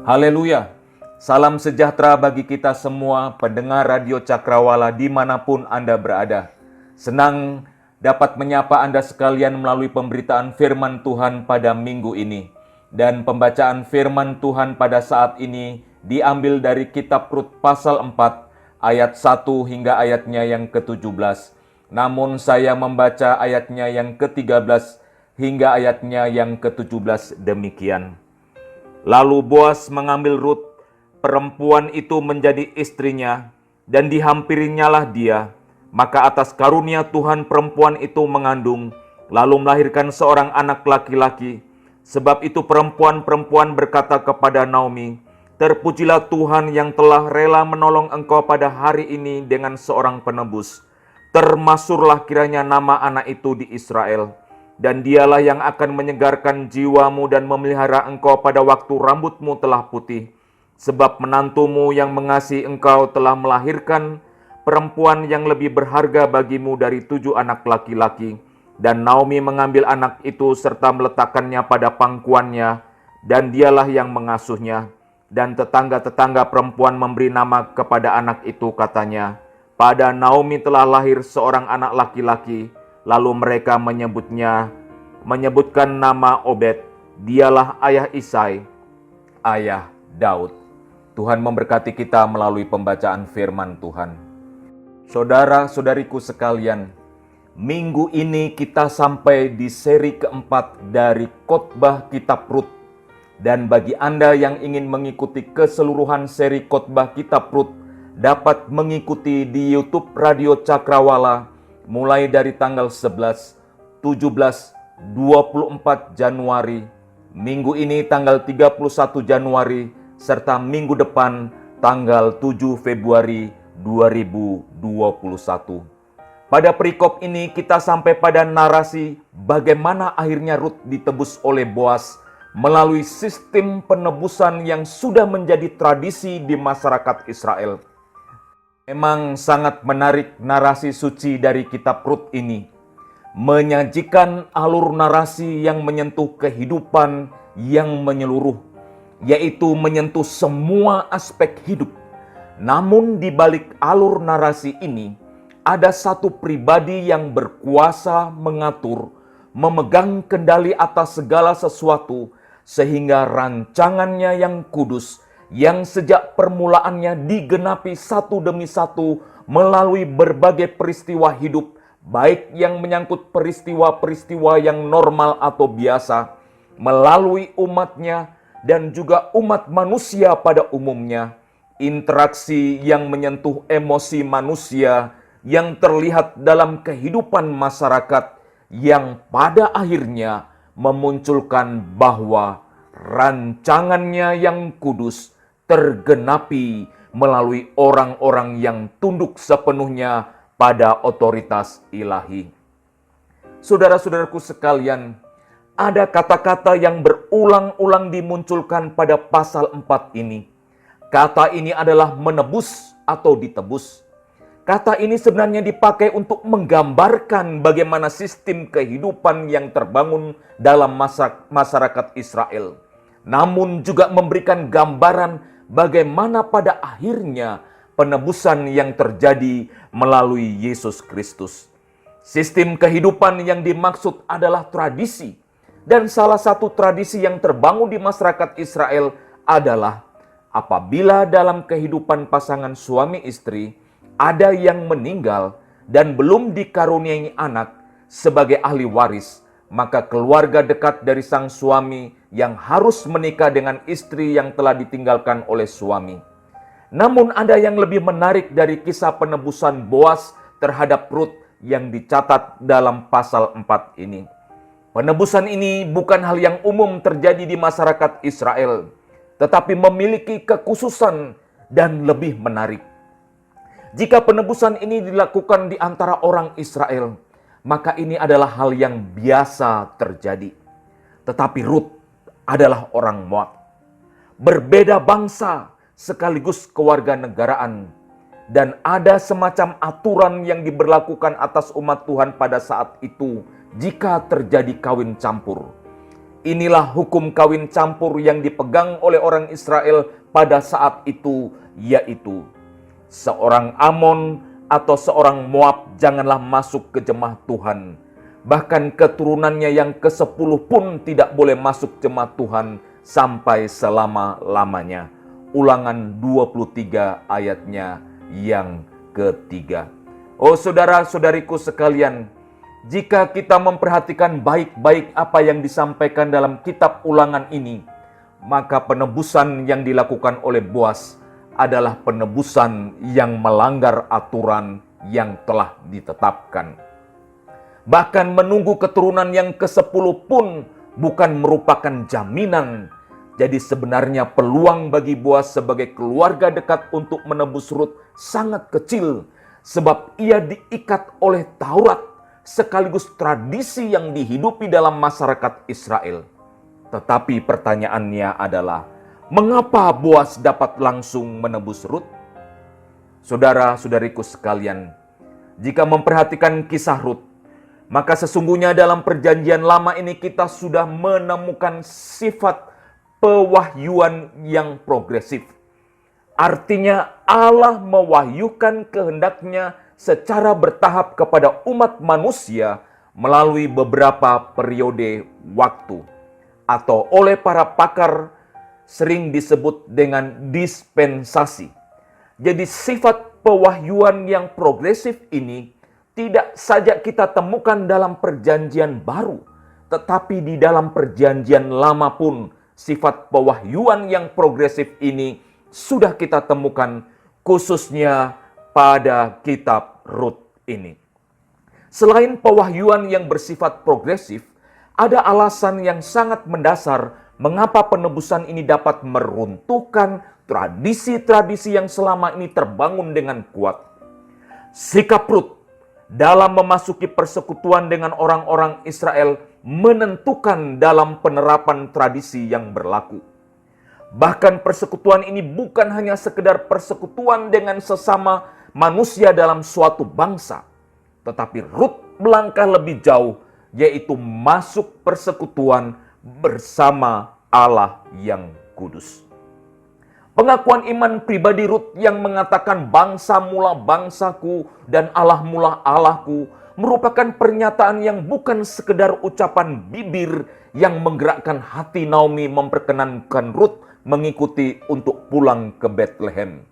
Haleluya. Salam sejahtera bagi kita semua pendengar Radio Cakrawala dimanapun Anda berada. Senang dapat menyapa Anda sekalian melalui pemberitaan firman Tuhan pada minggu ini. Dan pembacaan firman Tuhan pada saat ini diambil dari kitab Rut pasal 4 ayat 1 hingga ayatnya yang ke-17. Namun saya membaca ayatnya yang ke-13 hingga ayatnya yang ke-17 demikian. Lalu Boas mengambil Rut, perempuan itu menjadi istrinya, dan dihampirinyalah dia. Maka atas karunia Tuhan perempuan itu mengandung, lalu melahirkan seorang anak laki-laki. Sebab itu perempuan-perempuan berkata kepada Naomi, "Terpujilah Tuhan yang telah rela menolong engkau pada hari ini dengan seorang penebus. Termasurlah kiranya nama anak itu di Israel. Dan dialah yang akan menyegarkan jiwamu dan memelihara engkau pada waktu rambutmu telah putih. Sebab menantumu yang mengasihi engkau telah melahirkan perempuan yang lebih berharga bagimu dari 7 anak laki-laki." Dan Naomi mengambil anak itu serta meletakkannya pada pangkuannya, dan dialah yang mengasuhnya. Dan tetangga-tetangga perempuan memberi nama kepada anak itu, katanya, "Pada Naomi telah lahir seorang anak laki-laki." Lalu mereka menyebutkan nama Obed. Dialah ayah Isai, ayah Daud. Tuhan memberkati kita melalui pembacaan firman Tuhan. Saudara-saudariku sekalian, minggu ini kita sampai di seri keempat dari khotbah kitab Rut. Dan bagi Anda yang ingin mengikuti keseluruhan seri khotbah kitab Rut, dapat mengikuti di YouTube Radio Cakrawala mulai dari tanggal 11, 17, 24 Januari, minggu ini tanggal 31 Januari, serta minggu depan tanggal 7 Februari 2021. Pada perikop ini kita sampai pada narasi bagaimana akhirnya Rut ditebus oleh Boas melalui sistem penebusan yang sudah menjadi tradisi di masyarakat Israel. Memang sangat menarik narasi suci dari kitab Rut ini, menyajikan alur narasi yang menyentuh kehidupan yang menyeluruh, yaitu menyentuh semua aspek hidup. Namun di balik alur narasi ini, ada satu pribadi yang berkuasa mengatur, memegang kendali atas segala sesuatu, sehingga rancangannya yang kudus, yang sejak permulaannya digenapi satu demi satu melalui berbagai peristiwa hidup, baik yang menyangkut peristiwa-peristiwa yang normal atau biasa, melalui umatnya dan juga umat manusia pada umumnya, interaksi yang menyentuh emosi manusia yang terlihat dalam kehidupan masyarakat yang pada akhirnya memunculkan bahwa rancangannya yang kudus tergenapi melalui orang-orang yang tunduk sepenuhnya pada otoritas ilahi. Saudara-saudaraku sekalian, ada kata-kata yang berulang-ulang dimunculkan pada pasal 4 ini. Kata ini adalah menebus atau ditebus. Kata ini sebenarnya dipakai untuk menggambarkan bagaimana sistem kehidupan yang terbangun dalam masyarakat Israel. Namun juga memberikan gambaran bagaimana pada akhirnya penebusan yang terjadi melalui Yesus Kristus. Sistem kehidupan yang dimaksud adalah tradisi. Dan salah satu tradisi yang terbangun di masyarakat Israel adalah apabila dalam kehidupan pasangan suami istri ada yang meninggal dan belum dikaruniai anak sebagai ahli waris, maka keluarga dekat dari sang suami yang harus menikah dengan istri yang telah ditinggalkan oleh suami. Namun ada yang lebih menarik dari kisah penebusan Boas terhadap Rut yang dicatat dalam pasal 4 ini. Penebusan ini bukan hal yang umum terjadi di masyarakat Israel, tetapi memiliki kekhususan dan lebih menarik. Jika penebusan ini dilakukan di antara orang Israel, maka ini adalah hal yang biasa terjadi. Tetapi Rut adalah orang Moab, berbeda bangsa sekaligus kewarganegaraan, dan ada semacam aturan yang diberlakukan atas umat Tuhan pada saat itu jika terjadi kawin campur. Inilah hukum kawin campur yang dipegang oleh orang Israel pada saat itu, yaitu seorang Amon atau seorang Moab janganlah masuk ke jemaah Tuhan. Bahkan keturunannya yang ke-10 pun tidak boleh masuk jemaah Tuhan sampai selama-lamanya. Ulangan 23 ayatnya yang ketiga. Oh saudara-saudariku sekalian, jika kita memperhatikan baik-baik apa yang disampaikan dalam kitab Ulangan ini, maka penebusan yang dilakukan oleh Boas adalah penebusan yang melanggar aturan yang telah ditetapkan. Bahkan menunggu keturunan yang ke-10 pun bukan merupakan jaminan. Jadi sebenarnya peluang bagi Boas sebagai keluarga dekat untuk menebus Rut sangat kecil, sebab ia diikat oleh Taurat sekaligus tradisi yang dihidupi dalam masyarakat Israel. Tetapi pertanyaannya adalah, mengapa Boas dapat langsung menebus Rut? Saudara-saudariku sekalian, jika memperhatikan kisah Rut, maka sesungguhnya dalam perjanjian lama ini kita sudah menemukan sifat pewahyuan yang progresif. Artinya Allah mewahyukan kehendaknya secara bertahap kepada umat manusia melalui beberapa periode waktu, atau oleh para pakar sering disebut dengan dispensasi. Jadi sifat pewahyuan yang progresif ini tidak saja kita temukan dalam perjanjian baru, tetapi di dalam perjanjian lama pun sifat pewahyuan yang progresif ini sudah kita temukan, khususnya pada kitab Rut ini. Selain pewahyuan yang bersifat progresif, ada alasan yang sangat mendasar mengapa penebusan ini dapat meruntuhkan tradisi-tradisi yang selama ini terbangun dengan kuat. Sikap Rut dalam memasuki persekutuan dengan orang-orang Israel menentukan dalam penerapan tradisi yang berlaku. Bahkan persekutuan ini bukan hanya sekedar persekutuan dengan sesama manusia dalam suatu bangsa, tetapi Rut melangkah lebih jauh, yaitu masuk persekutuan bersama Allah yang kudus. Pengakuan iman pribadi Rut yang mengatakan bangsa mula bangsaku dan Allah mula Allahku merupakan pernyataan yang bukan sekedar ucapan bibir yang menggerakkan hati Naomi memperkenankan Rut mengikuti untuk pulang ke Bethlehem.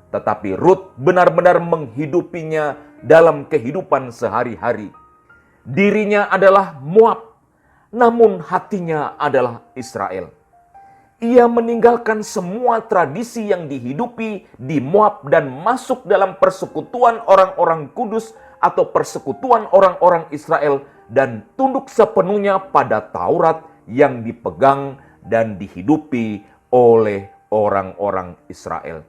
Tetapi Rut benar-benar menghidupinya dalam kehidupan sehari-hari. Dirinya adalah Moab, namun hatinya adalah Israel. Ia meninggalkan semua tradisi yang dihidupi di Moab dan masuk dalam persekutuan orang-orang kudus atau persekutuan orang-orang Israel dan tunduk sepenuhnya pada Taurat yang dipegang dan dihidupi oleh orang-orang Israel.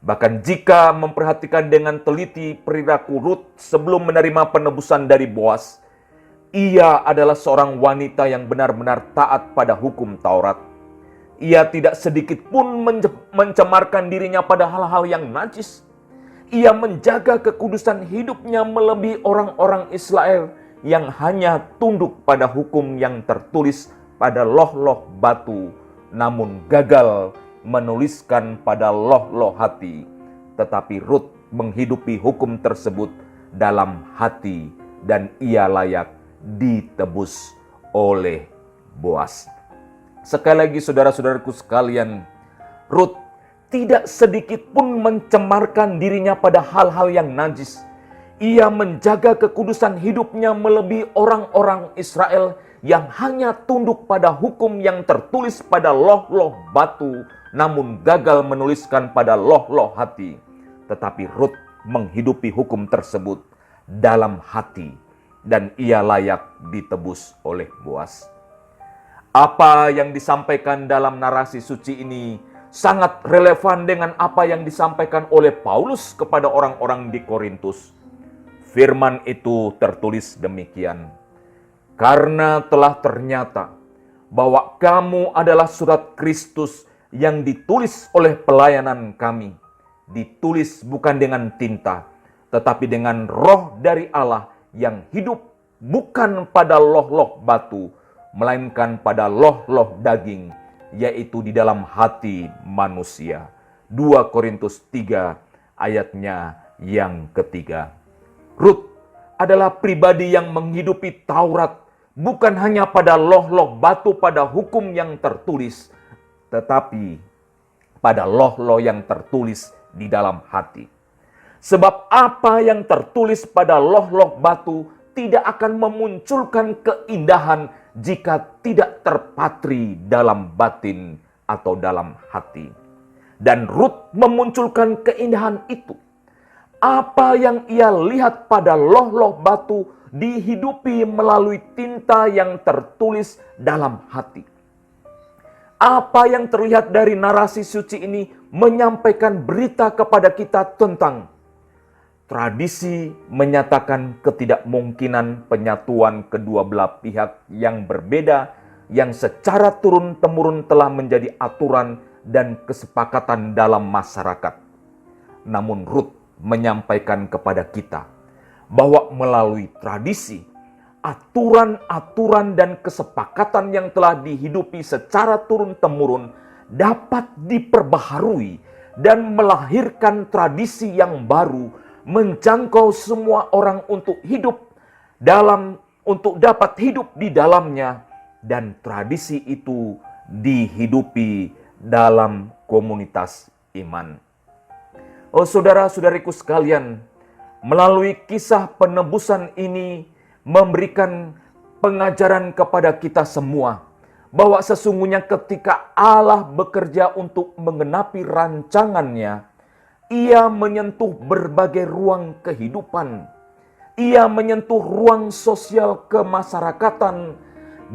Bahkan jika memperhatikan dengan teliti perilaku Rut sebelum menerima penebusan dari Boas, ia adalah seorang wanita yang benar-benar taat pada hukum Taurat. Ia tidak sedikit pun mencemarkan dirinya pada hal-hal yang najis. Ia menjaga kekudusan hidupnya melebihi orang-orang Israel yang hanya tunduk pada hukum yang tertulis pada loh-loh batu, namun gagal menuliskan pada loh-loh hati. Tetapi Rut menghidupi hukum tersebut dalam hati dan ia layak ditebus oleh Boas. Sekali lagi saudara-saudaraku sekalian, Rut tidak sedikit pun mencemarkan dirinya pada hal-hal yang najis. Ia menjaga kekudusan hidupnya melebihi orang-orang Israel yang hanya tunduk pada hukum yang tertulis pada loh-loh batu, namun gagal menuliskan pada loh-loh hati. Tetapi Rut menghidupi hukum tersebut dalam hati dan ia layak ditebus oleh Boas. Apa yang disampaikan dalam narasi suci ini sangat relevan dengan apa yang disampaikan oleh Paulus kepada orang-orang di Korintus. Firman itu tertulis demikian. Karena telah ternyata bahwa kamu adalah surat Kristus yang ditulis oleh pelayanan kami. Ditulis bukan dengan tinta, tetapi dengan roh dari Allah yang hidup bukan pada loh-loh batu, melainkan pada loh-loh daging, yaitu di dalam hati manusia. 2 Korintus 3 ayatnya yang ketiga. Rut adalah pribadi yang menghidupi Taurat, bukan hanya pada loh-loh batu pada hukum yang tertulis, tetapi pada loh-loh yang tertulis di dalam hati. Sebab apa yang tertulis pada loh-loh batu tidak akan memunculkan keindahan jika tidak terpatri dalam batin atau dalam hati. Dan Rut memunculkan keindahan itu. Apa yang ia lihat pada loh-loh batu dihidupi melalui tinta yang tertulis dalam hati. Apa yang terlihat dari narasi suci ini menyampaikan berita kepada kita tentang tradisi menyatakan ketidakmungkinan penyatuan kedua belah pihak yang berbeda yang secara turun-temurun telah menjadi aturan dan kesepakatan dalam masyarakat. Namun Rut menyampaikan kepada kita bahwa melalui tradisi, aturan-aturan dan kesepakatan yang telah dihidupi secara turun-temurun dapat diperbaharui dan melahirkan tradisi yang baru, menjangkau semua orang untuk dapat hidup di dalamnya, dan tradisi itu dihidupi dalam komunitas iman. Oh saudara-saudariku sekalian, melalui kisah penebusan ini memberikan pengajaran kepada kita semua bahwa sesungguhnya ketika Allah bekerja untuk menggenapi rancangannya, Ia menyentuh berbagai ruang kehidupan. Ia menyentuh ruang sosial kemasyarakatan.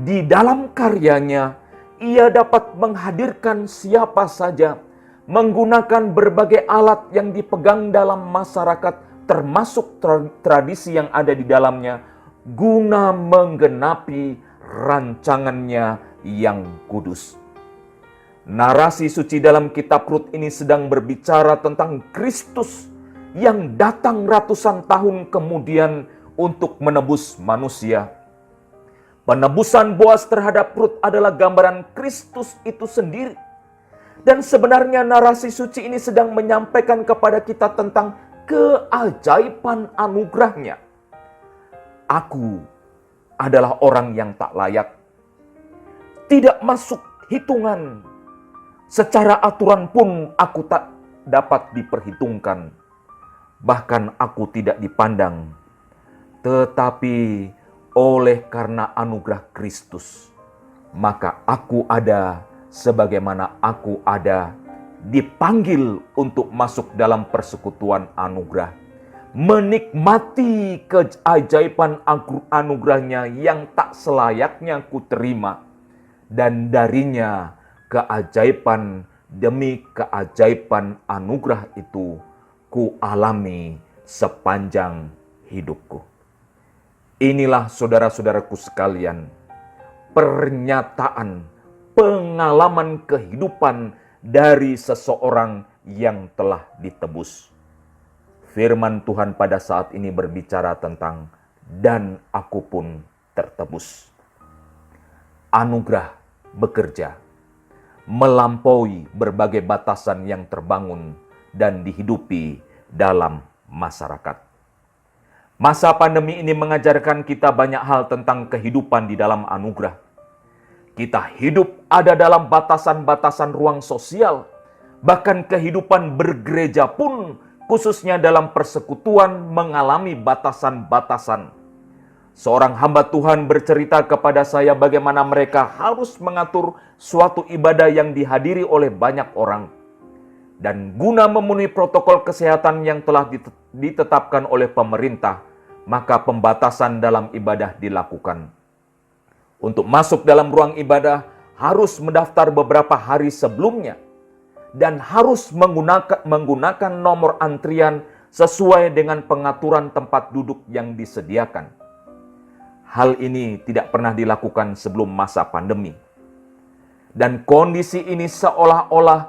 Di dalam karyanya, Ia dapat menghadirkan siapa saja, menggunakan berbagai alat yang dipegang dalam masyarakat, termasuk tradisi yang ada di dalamnya, guna menggenapi rancangannya yang kudus. Narasi suci dalam kitab Rut ini sedang berbicara tentang Kristus yang datang ratusan tahun kemudian untuk menebus manusia. Penebusan Boas terhadap Rut adalah gambaran Kristus itu sendiri. Dan sebenarnya narasi suci ini sedang menyampaikan kepada kita tentang keajaiban anugerahnya. Aku adalah orang yang tak layak, tidak masuk hitungan. Secara aturan pun aku tak dapat diperhitungkan. Bahkan aku tidak dipandang. Tetapi oleh karena anugerah Kristus, maka aku ada sebagaimana aku ada, dipanggil untuk masuk dalam persekutuan anugerah, menikmati keajaiban anugerahnya yang tak selayaknya ku terima, dan darinya keajaiban demi keajaiban anugerah itu ku alami sepanjang hidupku. Inilah saudara-saudaraku sekalian, pernyataan pengalaman kehidupan dari seseorang yang telah ditebus. Firman Tuhan pada saat ini berbicara tentang dan aku pun tertebus. Anugerah bekerja melampaui berbagai batasan yang terbangun dan dihidupi dalam masyarakat. Masa pandemi ini mengajarkan kita banyak hal tentang kehidupan di dalam anugerah. Kita hidup ada dalam batasan-batasan ruang sosial, bahkan kehidupan bergereja pun khususnya dalam persekutuan mengalami batasan-batasan. Seorang hamba Tuhan bercerita kepada saya bagaimana mereka harus mengatur suatu ibadah yang dihadiri oleh banyak orang. Dan guna memenuhi protokol kesehatan yang telah ditetapkan oleh pemerintah, maka pembatasan dalam ibadah dilakukan. Untuk masuk dalam ruang ibadah harus mendaftar beberapa hari sebelumnya dan harus menggunakan nomor antrian sesuai dengan pengaturan tempat duduk yang disediakan. Hal ini tidak pernah dilakukan sebelum masa pandemi. Dan kondisi ini seolah-olah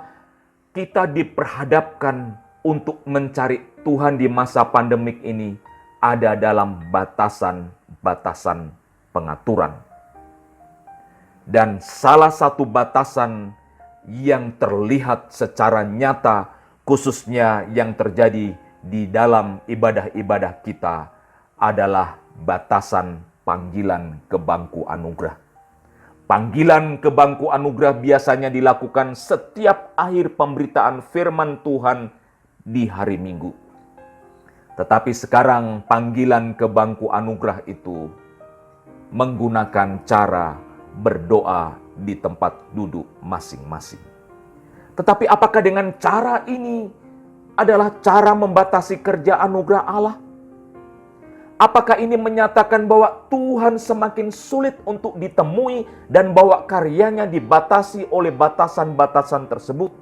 kita diperhadapkan untuk mencari Tuhan di masa pandemik ini ada dalam batasan-batasan pengaturan. Dan salah satu batasan yang terlihat secara nyata, khususnya yang terjadi di dalam ibadah-ibadah kita, adalah batasan panggilan ke bangku anugerah. Panggilan ke bangku anugerah biasanya dilakukan setiap akhir pemberitaan firman Tuhan di hari Minggu. Tetapi sekarang panggilan ke bangku anugerah itu menggunakan cara berdoa di tempat duduk masing-masing. Tetapi apakah dengan cara ini adalah cara membatasi kerja anugerah Allah? Apakah ini menyatakan bahwa Tuhan semakin sulit untuk ditemui dan bahwa karyanya dibatasi oleh batasan-batasan tersebut?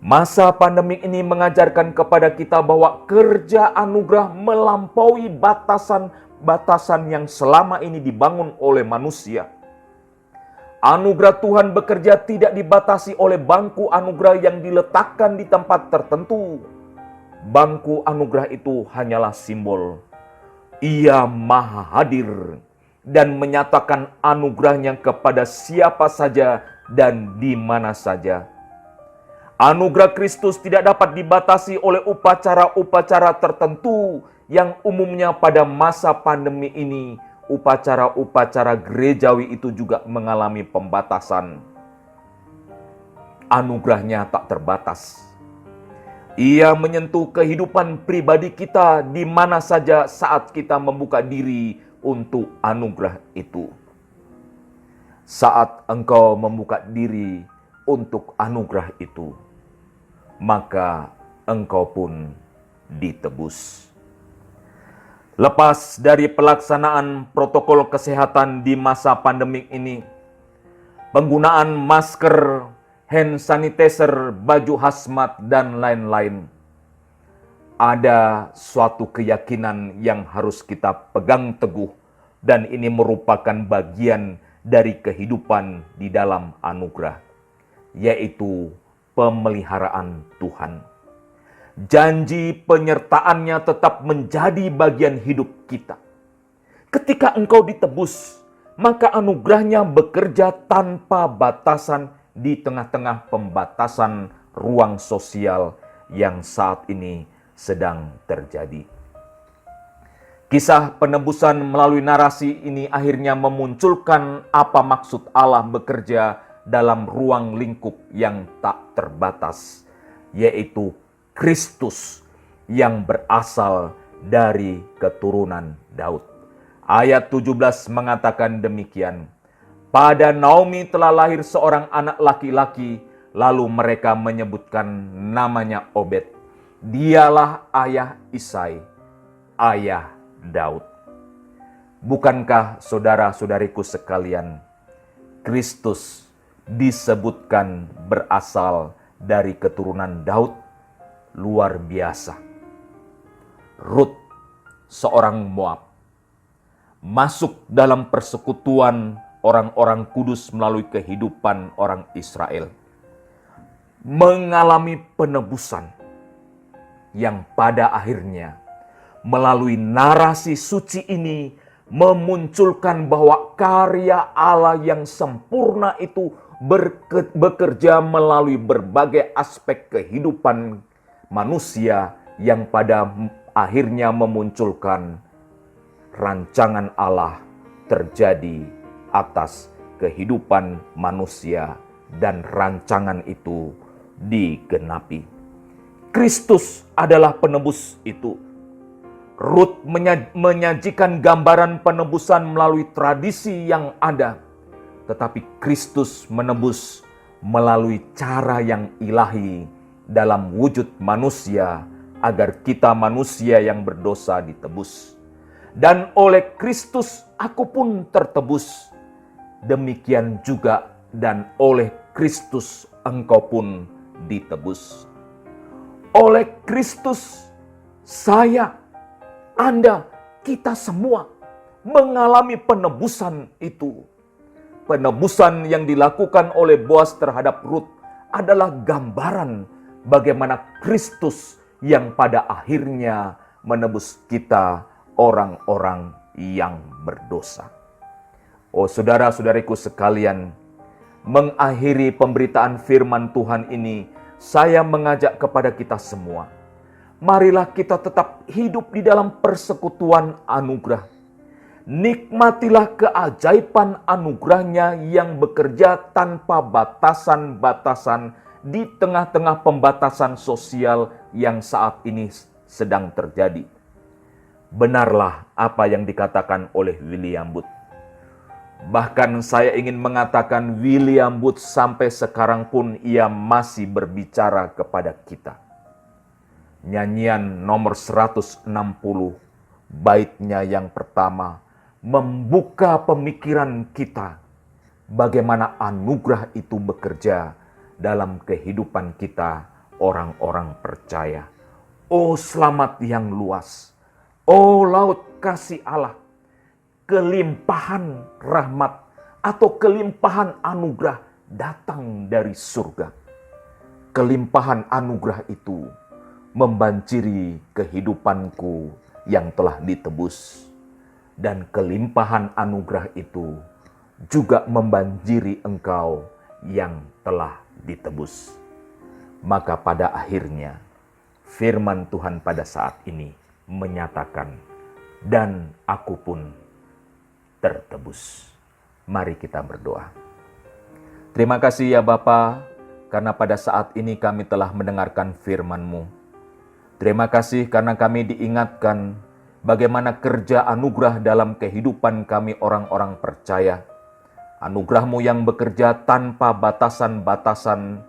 Masa pandemi ini mengajarkan kepada kita bahwa kerja anugerah melampaui batasan-batasan yang selama ini dibangun oleh manusia. Anugerah Tuhan bekerja tidak dibatasi oleh bangku anugerah yang diletakkan di tempat tertentu. Bangku anugerah itu hanyalah simbol. Ia maha hadir dan menyatakan anugerahnya kepada siapa saja dan di mana saja. Anugerah Kristus tidak dapat dibatasi oleh upacara-upacara tertentu yang umumnya pada masa pandemi ini, upacara-upacara gerejawi itu juga mengalami pembatasan. Anugerahnya tak terbatas. Ia menyentuh kehidupan pribadi kita di mana saja saat kita membuka diri untuk anugerah itu. Saat engkau membuka diri untuk anugerah itu, maka engkau pun ditebus. Lepas dari pelaksanaan protokol kesehatan di masa pandemik ini, penggunaan masker, hand sanitizer, baju hazmat, dan lain-lain, ada suatu keyakinan yang harus kita pegang teguh, dan ini merupakan bagian dari kehidupan di dalam anugerah, yaitu pemeliharaan Tuhan. Janji penyertaannya tetap menjadi bagian hidup kita. Ketika engkau ditebus, maka anugerahnya bekerja tanpa batasan di tengah-tengah pembatasan ruang sosial yang saat ini sedang terjadi. Kisah penebusan melalui narasi ini akhirnya memunculkan apa maksud Allah bekerja dalam ruang lingkup yang tak terbatas, yaitu Kristus yang berasal dari keturunan Daud. Ayat 17 mengatakan demikian, pada Naomi telah lahir seorang anak laki-laki, lalu mereka menyebutkan namanya Obed. Dialah ayah Isai, ayah Daud. Bukankah saudara-saudariku sekalian, Kristus disebutkan berasal dari keturunan Daud? Luar biasa. Rut, seorang Moab, masuk dalam persekutuan orang-orang kudus melalui kehidupan orang Israel, mengalami penebusan yang pada akhirnya melalui narasi suci ini memunculkan bahwa karya Allah yang sempurna itu bekerja melalui berbagai aspek kehidupan manusia yang pada akhirnya memunculkan rancangan Allah terjadi atas kehidupan manusia dan rancangan itu digenapi. Kristus adalah penebus itu. Rut menyajikan gambaran penebusan melalui tradisi yang ada. Tetapi Kristus menebus melalui cara yang ilahi dalam wujud manusia agar kita manusia yang berdosa ditebus. Dan oleh Kristus aku pun tertebus. Demikian juga dan oleh Kristus engkau pun ditebus. Oleh Kristus saya, Anda, kita semua mengalami penebusan itu. Penebusan yang dilakukan oleh Boaz terhadap Rut adalah gambaran bagaimana Kristus yang pada akhirnya menebus kita orang-orang yang berdosa. Oh saudara-saudariku sekalian, mengakhiri pemberitaan firman Tuhan ini, saya mengajak kepada kita semua. Marilah kita tetap hidup di dalam persekutuan anugerah. Nikmatilah keajaiban anugerahnya yang bekerja tanpa batasan-batasan di tengah-tengah pembatasan sosial yang saat ini sedang terjadi. Benarlah apa yang dikatakan oleh William Booth. Bahkan saya ingin mengatakan William Booth sampai sekarang pun ia masih berbicara kepada kita. Nyanyian nomor 160, baitnya yang pertama, membuka pemikiran kita bagaimana anugerah itu bekerja dalam kehidupan kita orang-orang percaya. Oh selamat yang luas, oh laut kasih Allah, kelimpahan rahmat atau kelimpahan anugerah datang dari surga. Kelimpahan anugerah itu membanjiri kehidupanku yang telah ditebus. Dan kelimpahan anugerah itu juga membanjiri engkau yang telah ditebus. Maka pada akhirnya firman Tuhan pada saat ini menyatakan, dan aku pun tertebus. Mari kita berdoa. Terima kasih ya Bapa, karena pada saat ini kami telah mendengarkan firman-Mu. Terima kasih karena kami diingatkan bagaimana kerja anugerah dalam kehidupan kami orang-orang percaya. Anugerah-Mu yang bekerja tanpa batasan-batasan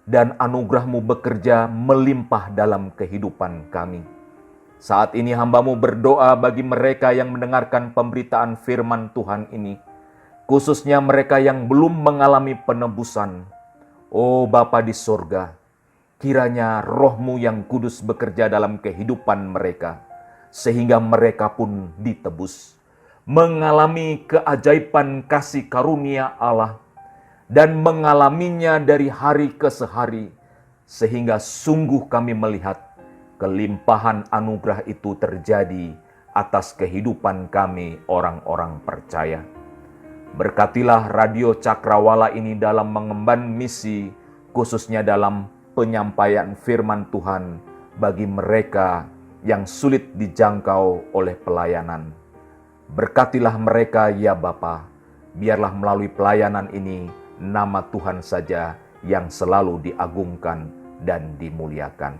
dan anugerah-Mu bekerja melimpah dalam kehidupan kami. Saat ini hamba-Mu berdoa bagi mereka yang mendengarkan pemberitaan firman Tuhan ini, khususnya mereka yang belum mengalami penebusan. Oh Bapa di sorga, kiranya Roh-Mu yang kudus bekerja dalam kehidupan mereka, sehingga mereka pun ditebus, mengalami keajaiban kasih karunia Allah, dan mengalaminya dari hari ke hari, sehingga sungguh kami melihat kelimpahan anugerah itu terjadi atas kehidupan kami orang-orang percaya. Berkatilah Radio Cakrawala ini dalam mengemban misi, khususnya dalam penyampaian firman Tuhan bagi mereka yang sulit dijangkau oleh pelayanan. Berkatilah mereka ya Bapa, biarlah melalui pelayanan ini nama Tuhan saja yang selalu diagungkan dan dimuliakan.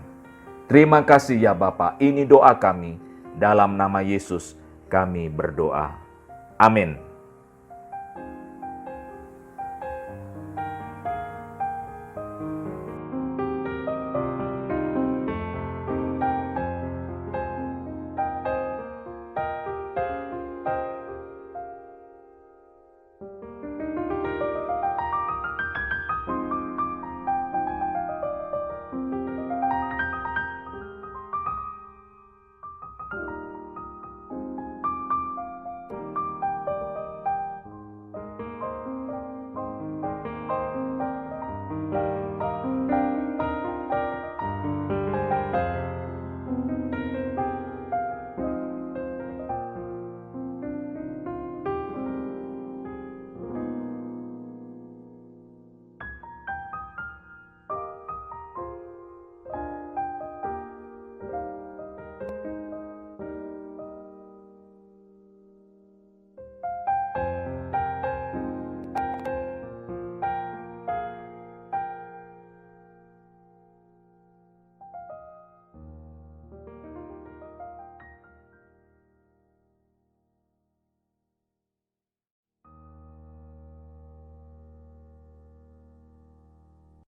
Terima kasih ya Bapa, ini doa kami, dalam nama Yesus kami berdoa. Amin.